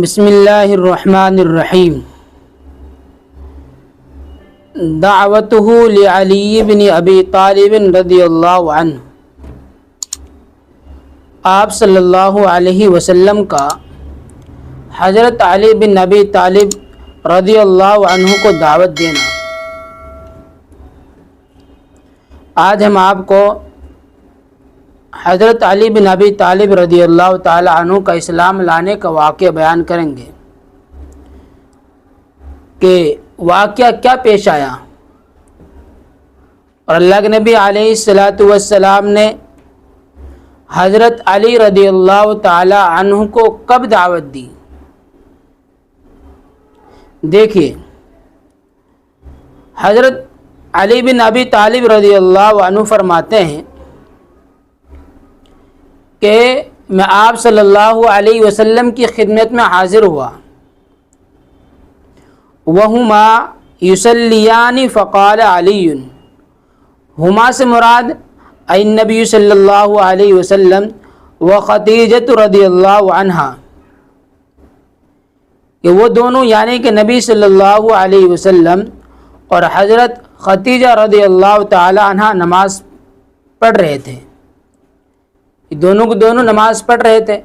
بسم اللہ الرحمن الرحیم۔ دعوتہ لعلی بن ابی طالب رضی اللہ عنہ، آپ صلی اللہ علیہ وسلم کا حضرت علی بن ابی طالب رضی اللہ عنہ کو دعوت دینا۔ آج ہم آپ کو حضرت علی بن ابی طالب رضی اللہ تعالی عنہ کا اسلام لانے کا واقعہ بیان کریں گے کہ واقعہ کیا پیش آیا اور اللہ کے نبی علیہ السلام نے حضرت علی رضی اللہ تعالی عنہ کو کب دعوت دی۔ دیکھیے، حضرت علی بن ابی طالب رضی اللہ عنہ فرماتے ہیں کہ میں آپ صلی اللہ علیہ وسلم کی خدمت میں حاضر ہوا، وہما یصلیان فقال علی، ہما سے مراد النبی صلی اللہ علیہ وسلم و خدیجہ رضی اللہ عنہا، کہ وہ دونوں یعنی کہ نبی صلی اللہ علیہ وسلم اور حضرت خدیجہ رضی اللہ تعالی عنہ نماز پڑھ رہے تھے۔ دونوں کو دونوں نماز پڑھ رہے تھے۔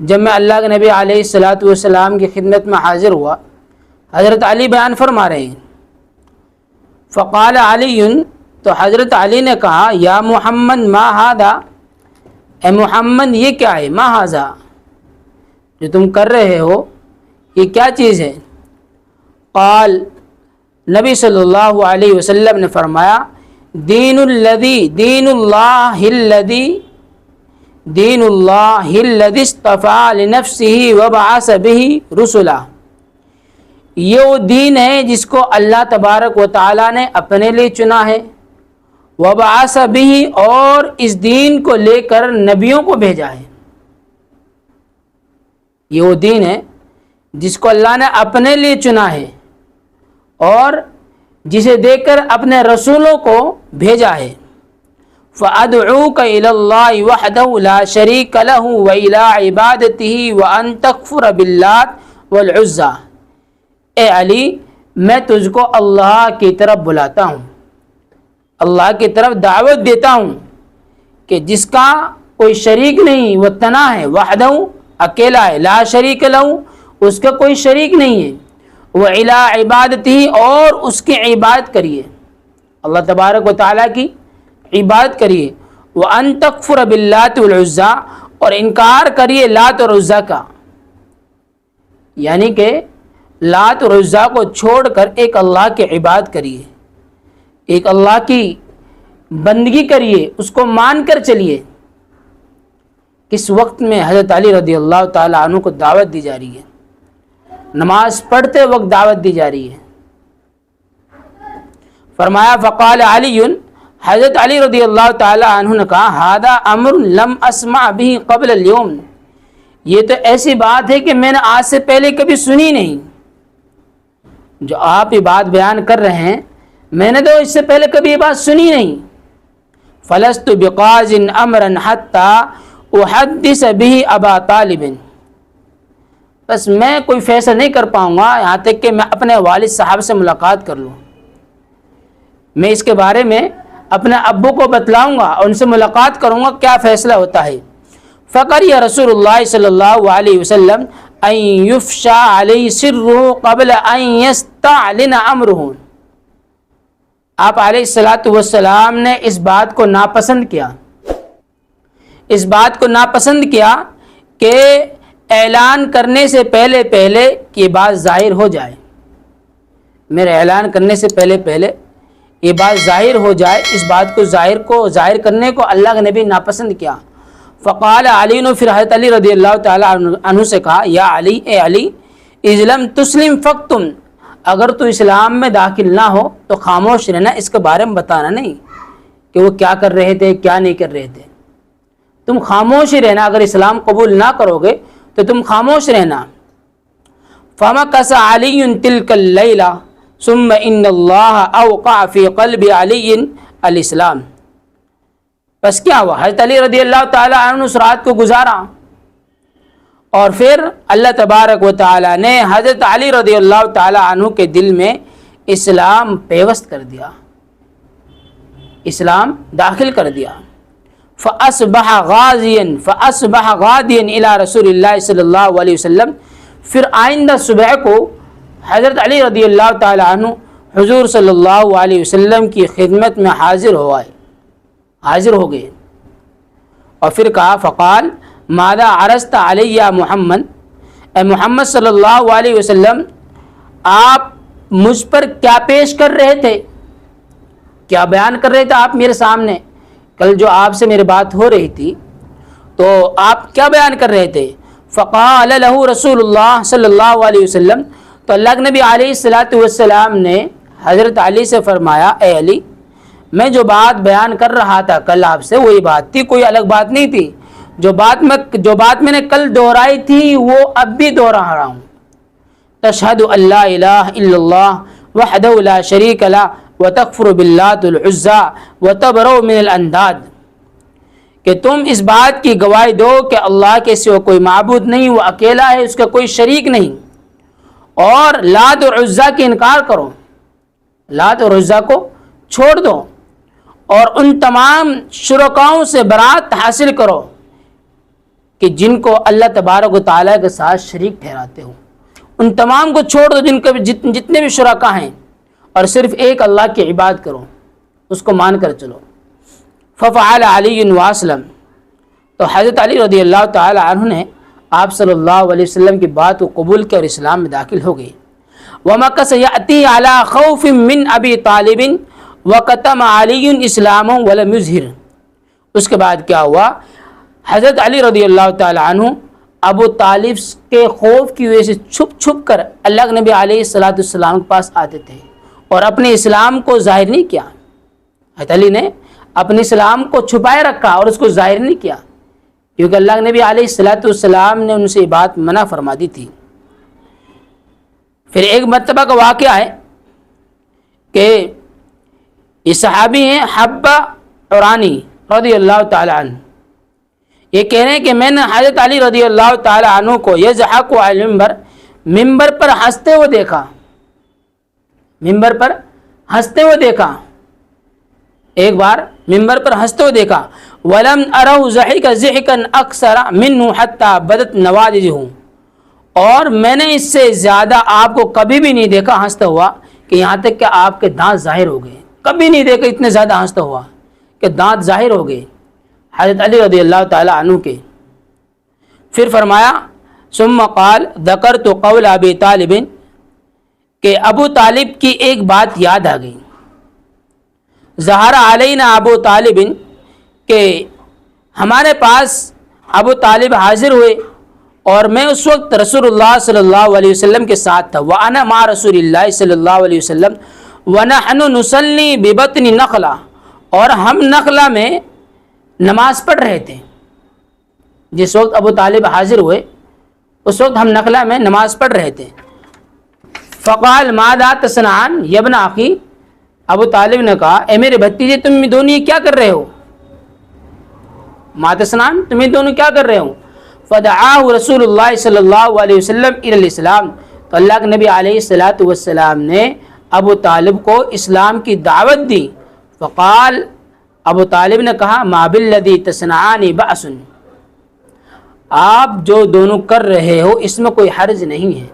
جب میں اللہ کے نبی علیہ السلام کی خدمت میں حاضر ہوا، حضرت علی بیان فرما رہے ہیں، فقال علی، تو حضرت علی نے کہا، یا محمد ما ھذا، اے محمد یہ کیا ہے، ما ھذا، جو تم کر رہے ہو یہ کیا چیز ہے؟ قال، نبی صلی اللہ علیہ وسلم نے فرمایا، دین اللہ الذی اصطفى لنفسہ وبعث بہ رسلا، یہ وہ دین ہے جس کو اللہ تبارک و تعالیٰ نے اپنے لیے چنا ہے، وبعث بہ، اور اس دین کو لے کر نبیوں کو بھیجا ہے۔ یہ وہ دین ہے جس کو اللہ نے اپنے لیے چنا ہے اور جسے دے کر اپنے رسولوں کو بھیجا ہے۔ فَأَدْعُوكَ إِلَى اللَّهِ وَحْدَهُ لَا شَرِيكَ لَهُ وَإِلَىٰ عِبَادَتِهِ وَأَن تَكْفُرَ بِاللَّاتِ وَالْعُزَّىٰ، اے علی میں تجھ کو اللہ کی طرف بلاتا ہوں، اللہ کی طرف دعوت دیتا ہوں کہ جس کا کوئی شریک نہیں، وہ تنہا ہے، وحدہ اکیلا ہے، لا شریک لہ اس کا کوئی شریک نہیں ہے، وَإِلَىٰ عِبَادَتِهِ اور اس کی عبادت کریے، اللہ تبارک و تعالیٰ کی عبادت کریے، وَأَن تَكْفُرَ بِاللَّاتِ وَالْعُزَّىٰ اور انکار کریے لات اور عزیٰ کا، یعنی کہ لات اور عزیٰ کو چھوڑ کر ایک اللہ کی عبادت کریے، ایک اللہ کی بندگی کریے، اس کو مان کر چلیے۔ کس وقت میں حضرت علی رضی اللہ تعالیٰ عنہ کو دعوت دی جا رہی ہے، نماز پڑھتے وقت دعوت دی جا رہی ہے۔ فرمایا، فقال علی، حضرت علی رضی اللہ تعالی عنہ نے کہا، ھذا امر لم اسمع به قبل اليوم، یہ تو ایسی بات ہے کہ میں نے آج سے پہلے کبھی سنی نہیں، جو آپ یہ بات بیان کر رہے ہیں میں نے تو اس سے پہلے کبھی یہ بات سنی نہیں۔ فلست بقاض امرا حتى احدث به ابا طالب، بس میں کوئی فیصلہ نہیں کر پاؤں گا یہاں تک کہ میں اپنے والد صاحب سے ملاقات کر لوں، میں اس کے بارے میں اپنے ابو کو بتلاؤں گا اور ان سے ملاقات کروں گا کیا فیصلہ ہوتا ہے۔ فقریہ رسول اللہ صلی اللہ علیہ وسلم ان یفشا علیہ سرہ قبل ان یستعلن امرہ، آپ علیہ السلام نے اس بات کو ناپسند کیا، اس بات کو ناپسند کیا کہ اعلان کرنے سے پہلے یہ بات ظاہر ہو جائے، میرے اعلان کرنے سے پہلے یہ بات ظاہر ہو جائے، اس بات کو ظاہر کرنے کو اللہ کے نبی ناپسند کیا۔ فقال علی، نے پھر حضرت علی رضی اللہ تعالی عنہ سے کہا، یا علی، اے علی، اذ لم تسلم فاکتم، اگر تو اسلام میں داخل نہ ہو تو خاموش رہنا، اس کے بارے میں بتانا نہیں کہ وہ کیا کر رہے تھے کیا نہیں کر رہے تھے، تم خاموش ہی رہنا، اگر اسلام قبول نہ کرو گے تو تم خاموش رہنا۔ فمکث علی تلک اللیلہ ثم ان اللہ اوقع فی قلب علی الاسلام، بس کیا ہوا، حضرت علی رضی اللہ تعالی عنہ اس رات کو گزارا اور پھر اللہ تبارک و تعالیٰ نے حضرت علی رضی اللہ تعالیٰ عنہ کے دل میں اسلام پیوست کر دیا، اسلام داخل کر دیا۔ فَأَصْبَحَ غَادِيًا إِلَىٰ رسول اللہ صلی اللہ علیہ وسلم، پھر آئندہ صبح کو حضرت علی رضی اللہ تعالیٰ عنہ حضور صلی اللہ علیہ وسلم کی خدمت میں حاضر ہو گئے، اور پھر کہا فقال ماذا عرضت علی یا محمد، اے محمد صلی اللہ علیہ وسلم آپ مجھ پر کیا پیش کر رہے تھے، کیا بیان کر رہے تھے آپ میرے سامنے؟ کل جو آپ سے میری بات ہو رہی تھی تو آپ کیا بیان کر رہے تھے؟ فقال له رسول اللہ صلی اللہ علیہ وسلم، تو اللہ کے نبی علیہ الصلوۃ والسلام نے حضرت علی سے فرمایا اے علی، میں جو بات بیان کر رہا تھا کل آپ سے وہی بات تھی، کوئی الگ بات نہیں تھی۔ جو بات میں نے کل دہرائی تھی وہ اب بھی دوہرا رہا ہوں۔ تشہد ان لا الہ الا اللہ وحدہ لا شریک لہ وتکفر باللات العزی وتبرؤ من الانداد، کہ تم اس بات کی گواہی دو کہ اللہ کے سوا کوئی معبود نہیں، وہ اکیلا ہے، اس کا کوئی شریک نہیں، اور لات اور عزیٰ کی انکار کرو، لات اور عزیٰ کو چھوڑ دو، اور ان تمام شرکاؤں سے برات حاصل کرو کہ جن کو اللہ تبارک و تعالیٰ کے ساتھ شریک ٹھہراتے ہو، ان تمام کو چھوڑ دو جن کے جتنے بھی شرکا ہیں، اور صرف ایک اللہ کی عبادت کرو، اس کو مان کر چلو۔ ففعل علی واسلم، تو حضرت علی رضی اللہ تعالی عنہ نے آپ صلی اللہ علیہ وسلم کی بات کو قبول کر اسلام میں داخل ہو گئے۔ ومکث یأتی علی خوف من ابی طالب وکتم علی اسلام ولم یظہر، اس کے بعد کیا ہوا، حضرت علی رضی اللہ تعالی عنہ ابو طالب کے خوف کی وجہ سے چھپ چھپ کر اللہ کے نبی علیہ الصلوۃ والسلام کے پاس آتے تھے اور اپنے اسلام کو ظاہر نہیں کیا۔ حضرت علی نے اپنے اسلام کو چھپائے رکھا اور اس کو ظاہر نہیں کیا، کیونکہ اللہ کے نبی علیہ الصلوۃ والسلام نے ان سے یہ بات منع فرما دی تھی۔ پھر ایک مرتبہ کا واقعہ ہے کہ یہ صحابی ہیں حبہ عرانی رضی اللہ تعالی عنہ، یہ کہہ رہے ہیں کہ میں نے حضرت علی رضی اللہ تعالی عنہ کو یضحک علی المنبر، ممبر پر ہنستے ہوئے دیکھا، ممبر پر ہنستے ہوئے دیکھا، ایک بار ممبر پر ہنستے ہوئے دیکھا۔ وَلَمْ أَرَوْ ضَحِكَ ضِحْكًا أَكْثَرَ مِنْهُ حَتَّى بَدَتْ نَوَاجِذُهُ، اور میں نے اس سے زیادہ آپ کو کبھی بھی نہیں دیکھا ہنستا ہوا کہ یہاں تک کہ آپ کے دانت ظاہر ہو گئے، کبھی نہیں دیکھا اتنے زیادہ ہنستا ہوا کہ دانت ظاہر ہو گئے حضرت علی رضی اللہ تعالی عنہ کے۔ پھر فرمایا ثم قال ذکرت قول ابی طالب، کہ ابو طالب کی ایک بات یاد آ گئی، ظہر علینا ابو طالب، کہ ہمارے پاس ابو طالب حاضر ہوئے اور میں اس وقت رسول اللہ صلی اللہ علیہ وسلم کے ساتھ تھا، وانا مع رسول اللہ صلی اللہ علیہ وسلم ونحن نصلی ببطن نخلہ، اور ہم نخلہ میں نماز پڑھ رہے تھے۔ جس وقت ابو طالب حاضر ہوئے اس وقت ہم نخلہ میں نماز پڑھ رہے تھے۔ فقال ماذا تصنعان یا ابن اخی، ابو طالب نے کہا اے میرے بھتیجے تم دونوں یہ کیا کر رہے ہو، ما تصنعان تم دونوں کیا کر رہے ہو۔ فدعاہ رسول اللہ صلی اللہ علیہ وسلم الی الاسلام، تو اللہ کے نبی علیہ الصلوۃ والسلام نے ابو طالب کو اسلام کی دعوت دی۔ فقال، ابو طالب نے کہا ما بالذی تصنعان بأس، آپ جو دونوں کر رہے ہو اس میں کوئی حرج نہیں ہے،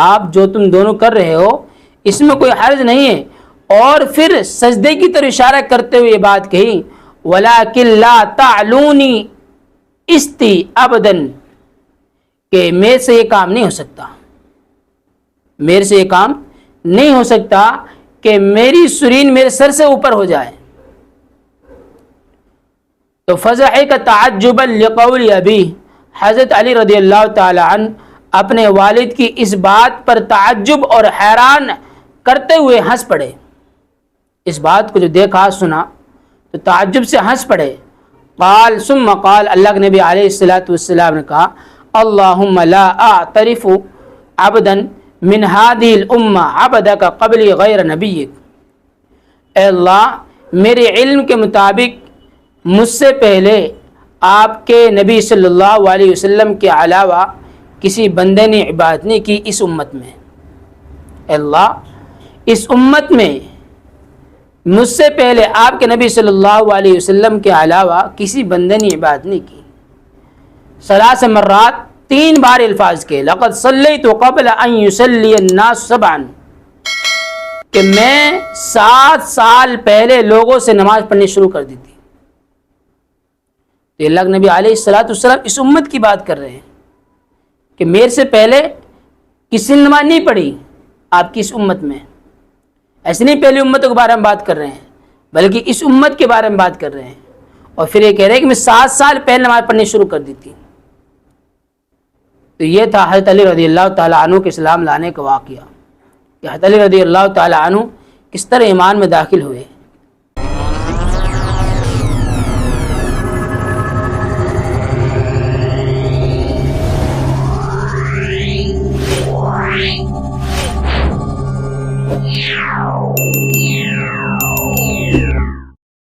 آپ جو تم دونوں کر رہے ہو اس میں کوئی حرج نہیں ہے۔ اور پھر سجدے کی طرف اشارہ کرتے ہوئے یہ بات کہی ولیکن لا تعلونی استی ابدن، کہ میرے سے یہ کام نہیں ہو سکتا، میرے سے یہ کام نہیں ہو سکتا کہ میری سرین میرے سر سے اوپر ہو جائے۔ تو فضحک تعجبا لقول ابی، حضرت علی رضی اللہ تعالی عنہ اپنے والد کی اس بات پر تعجب اور حیران کرتے ہوئے ہنس پڑے، اس بات کو جو دیکھا سنا تو تعجب سے ہنس پڑے۔ قال ثم قال، اللہ کے نبی علیہ الصلوۃ والسلام نے کہا اللہم لا اعترف عبدا من هذه الامہ عبدک قبل غیر نبیک، اے اللہ میرے علم کے مطابق مجھ سے پہلے آپ کے نبی صلی اللہ علیہ وسلم کے علاوہ کسی بندے نے عبادت نہیں کی اس امت میں. اللہ اس امت میں مجھ سے پہلے آپ کے نبی صلی اللہ علیہ وسلم کے علاوہ کسی بندے نے عبادت نہیں کی. ثلاث مرات 3 بار الفاظ کے لقد صلیت قبل ان یصلی الناس سبعا کہ میں 7 سال پہلے لوگوں سے نماز پڑھنی شروع کر دی تھی. تو اللہ کے نبی علیہ السلام اس امت کی بات کر رہے ہیں کہ میرے سے پہلے کسی نے نماز نہیں پڑھی آپ کی اس امت میں. ایسے نہیں پہلی امتوں کے بارے میں بات کر رہے ہیں بلکہ اس امت کے بارے میں بات کر رہے ہیں. اور پھر یہ کہہ رہے ہیں کہ میں 7 سال پہلے نماز پڑھنی شروع کر دی تھی. تو یہ تھا حضرت علی رضی اللہ تعالیٰ عنہ کے اسلام لانے کا واقعہ کہ حضرت علی رضی اللہ تعالیٰ عنہ کس طرح ایمان میں داخل ہوئے.